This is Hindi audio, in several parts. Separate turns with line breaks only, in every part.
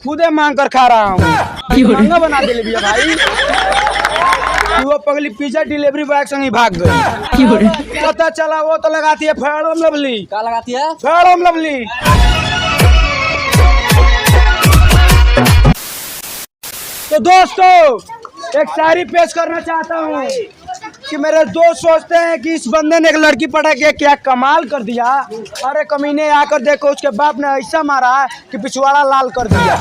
खुदे मांग कर खा रहा हूँ। महंगा बना दे भैया भाई कि वो पगली पिज्जा डिलीवरी बॉय के संग ही भाग गई। पता चला वो तो लगाती है फेयर लवली।
क्या लगाती है?
Fair lovely. तो दोस्तों एक शायरी पेश करना चाहता हूँ कि मेरे दोस्त सोचते हैं कि इस बंदे ने एक लड़की पटा के क्या कमाल कर दिया। अरे कमीने आकर देखो उसके बाप ने ऐसा मारा कि पिछवाड़ा लाल कर दिया।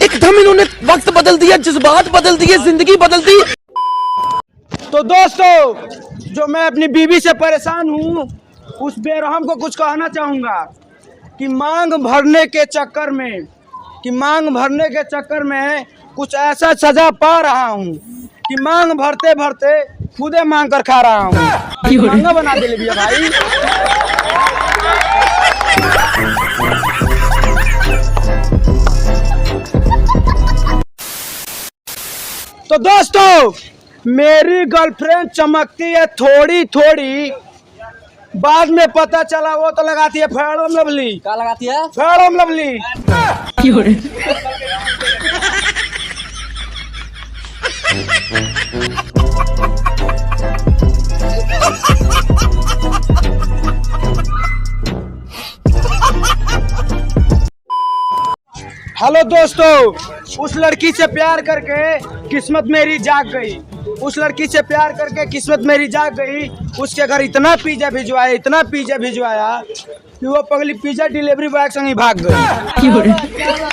एकदम इन्होंने वक्त बदल दिया, जज्बात बदल दिए, जिंदगी बदल दी।
तो दोस्तों जो मैं अपनी बीवी से परेशान हूँ उस बेरहम को कुछ कहना चाहूँगा कि मांग भरने के चक्कर में कुछ ऐसा सजा पा रहा हूँ कि मांग भरते भरते खुदे मांग कर खा रहा हूँ। महंगा बना दे भैया भाई। तो दोस्तों मेरी गर्लफ्रेंड चमकती है थोड़ी थोड़ी, बाद में पता चला वो तो लगाती है फेयर लवली।
क्या लगाती है?
Fair lovely. हेलो दोस्तों, उस लड़की से प्यार करके किस्मत मेरी जाग गई। उसके घर इतना पिज्जा भिजवाया कि वो पगली पिज्जा डिलीवरी बॉय के संग ही भाग गई।